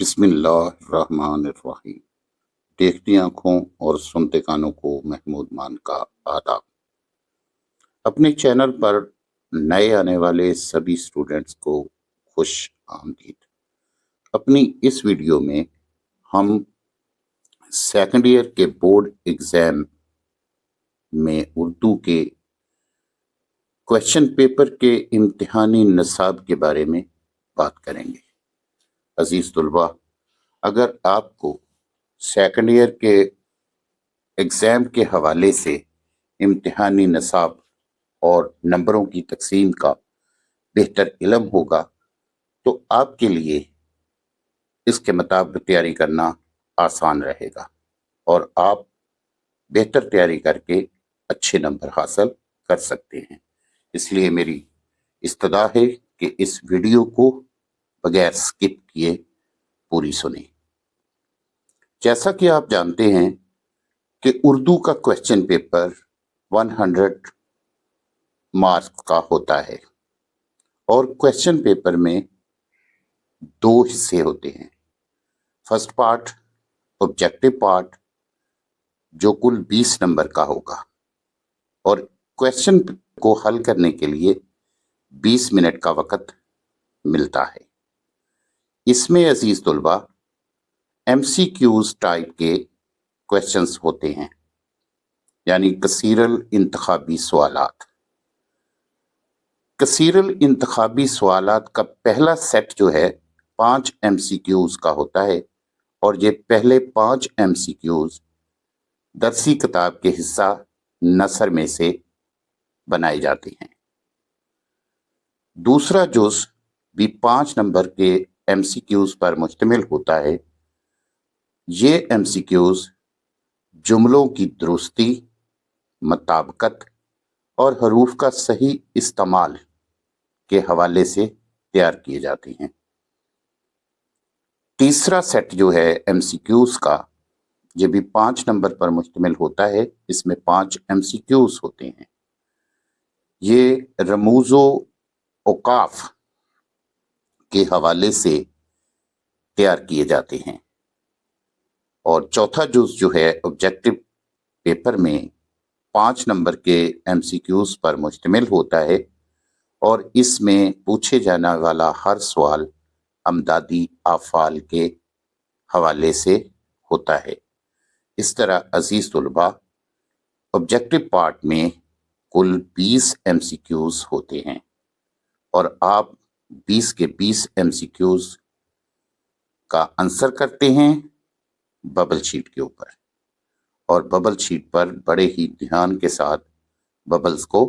बिस्मिल्लाहिर्रहमानिर्रहीम। देखती आंखों और सुनते कानों को महमूद मान का आदाब। अपने चैनल पर नए आने वाले सभी स्टूडेंट्स को खुश आमदीद। अपनी इस वीडियो में हम सेकंड ईयर के बोर्ड एग्जाम में उर्दू के क्वेश्चन पेपर के इम्तिहानी निसाब के बारे में बात करेंगे। अजीज तुलबा, अगर आपको सेकंड ईयर के एग्ज़ाम के हवाले से इम्तिहानी निसाब और नंबरों की तकसीम का बेहतर इल्म होगा तो आपके लिए इसके मुताबिक तैयारी करना आसान रहेगा और आप बेहतर तैयारी करके अच्छे नंबर हासिल कर सकते हैं। इसलिए मेरी इस्तदा है कि इस वीडियो को बगैर स्किप किए पूरी सुनें। जैसा कि आप जानते हैं कि उर्दू का क्वेश्चन पेपर 100 मार्क्स का होता है और क्वेश्चन पेपर में दो हिस्से होते हैं। फर्स्ट पार्ट ऑब्जेक्टिव पार्ट जो कुल 20 नंबर का होगा और क्वेश्चन को हल करने के लिए 20 मिनट का वक्त मिलता है। इसमें अजीज तुलबा MCQs टाइप के क्वेश्चंस होते हैं, यानी कसीरल इंतखाबी सवालात। कसीरल इंतखाबी सवालात का पहला सेट जो है 5 MCQs का होता है और ये पहले 5 MCQs दरसी किताब के हिस्सा नसर में से बनाए जाते हैं। दूसरा जुज़ भी 5 नंबर के MCQs पर मुश्तमिल होता है। ये MCQs जुमलों की दुरुस्ती, मुताबिकत और हरूफ का सही इस्तेमाल के हवाले से तैयार किए जाते हैं। तीसरा सेट जो है MCQs का, ये भी 5 नंबर पर मुश्तमिल होता है। इसमें 5 MCQs होते हैं। ये रमूज़ो औकाफ के हवाले से तैयार किए जाते हैं। और चौथा जुज़ जो है ऑब्जेक्टिव पेपर में 5 नंबर के MCQs पर मुश्तमिल होता है और इसमें पूछे जाने वाला हर सवाल अमदादी आफाल के हवाले से होता है। इस तरह अजीज तुलबा ऑब्जेक्टिव पार्ट में कुल 20 MCQs होते हैं और आप 20 के 20 MCQs का आंसर करते हैं बबल शीट के ऊपर और बबल शीट पर बड़े ही ध्यान के साथ बबल्स को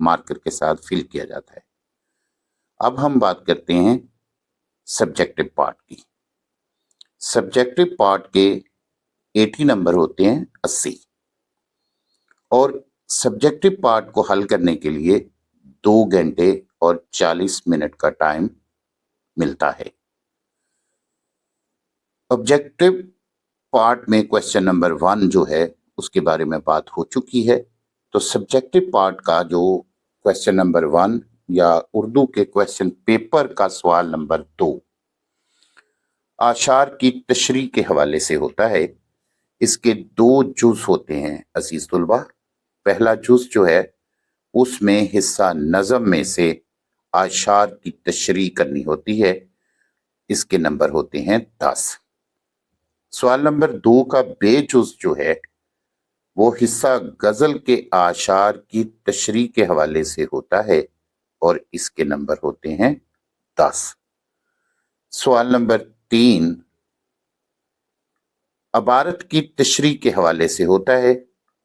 मार्कर के साथ फिल किया जाता है। अब हम बात करते हैं सब्जेक्टिव पार्ट की। सब्जेक्टिव पार्ट के 80 नंबर होते हैं 80 और सब्जेक्टिव पार्ट को हल करने के लिए 2 घंटे और 40 मिनट का टाइम मिलता है। ऑब्जेक्टिव पार्ट में क्वेश्चन नंबर 1 जो है उसके बारे में बात हो चुकी है। तो सब्जेक्टिव पार्ट का जो क्वेश्चन नंबर 1 या उर्दू के क्वेश्चन पेपर का सवाल नंबर 2 आशार की तशरीह के हवाले से होता है। इसके 2 जुज़ होते हैं अजीज तुलबा। पहला जुज़ जो है उसमें हिस्सा नज़म में से आशार की तशरीह करनी होती है। इसके नंबर होते हैं 10। सवाल नंबर 2 का बेजुज़ जो है वो हिस्सा गज़ल के आशार की तशरीह के हवाले से होता है और इसके नंबर होते हैं 10। सवाल नंबर 3 अबारत की तशरीह के हवाले से होता है।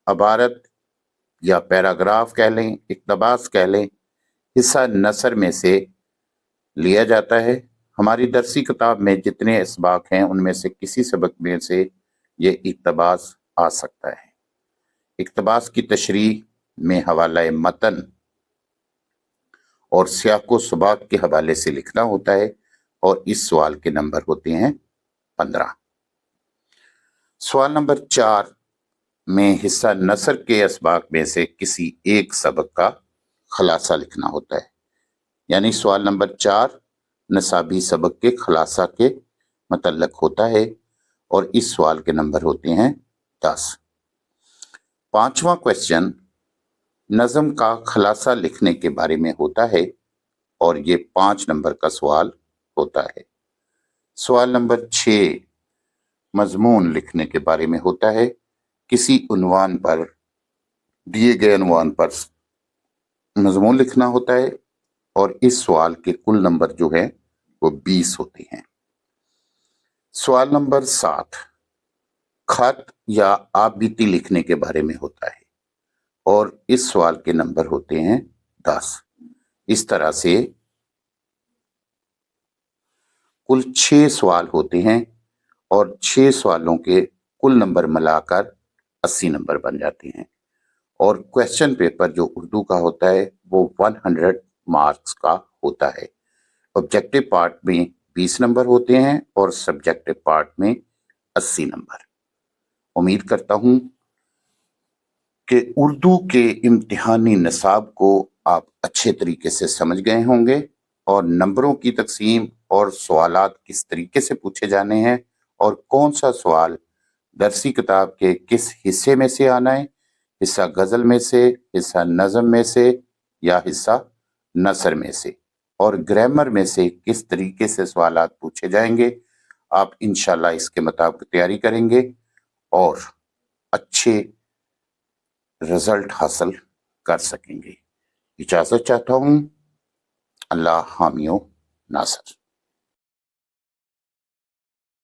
अबारत या पैराग्राफ कह लें, इक़्तिबास कह लें, हिस्सा नसर में से लिया जाता है। हमारी दरसी किताब में जितने इसबाक हैं उनमें से किसी सबक में से ये इक़्तिबास आ सकता है। इक़्तिबास की तशरीह में हवाला मतन और सियाक़ व सुबाक के हवाले से लिखना होता है और इस सवाल के नंबर होते हैं 15। सवाल नंबर 4 में हिस्सा नसर के असबाक में से किसी एक सबक का खुलासा लिखना होता है। यानी सवाल नंबर 4 नसाबी सबक के खुलासा के متعلق ہوتا ہے اور اس سوال کے نمبر ہوتے ہیں 10۔ 5واں کویسچن نظم کا خلاصہ لکھنے کے بارے میں ہوتا ہے اور یہ 5 نمبر کا سوال ہوتا ہے۔ سوال نمبر 6 مضمون لکھنے کے بارے میں ہوتا ہے۔ کسی عنوان پر دیے گئے عنوان پر مضمون لکھنا ہوتا ہے اور اس سوال کے کل نمبر جو ہیں وہ 20 ہوتے ہیں۔ سوال نمبر 7 خط یا آپ بیتی لکھنے کے بارے میں ہوتا ہے اور اس سوال کے نمبر ہوتے ہیں 10۔ اس طرح سے کل 6 سوال ہوتے ہیں اور 6 سوالوں کے کل نمبر ملا کر 80 نمبر بن جاتے ہیں، اور کویسچن پیپر جو اردو کا ہوتا ہے وہ 100 مارکس کا ہوتا ہے۔ آبجیکٹو پارٹ میں 20 نمبر ہوتے ہیں اور سبجیکٹو پارٹ میں 80 نمبر۔ امید کرتا ہوں کہ اردو کے امتحانی نصاب کو آپ اچھے طریقے سے سمجھ گئے ہوں گے اور نمبروں کی تقسیم اور سوالات کس طریقے سے پوچھے جانے ہیں اور کون سا سوال درسی کتاب کے کس حصے میں سے آنا ہے، حصہ غزل میں سے، حصہ نظم میں سے یا حصہ نثر میں سے، اور گرامر میں سے کس طریقے سے سوالات پوچھے جائیں گے، آپ انشاءاللہ اس کے مطابق تیاری کریں گے اور اچھے رزلٹ حاصل کر سکیں گے۔ اجازت چاہتا ہوں۔ اللہ حامی و ناصر۔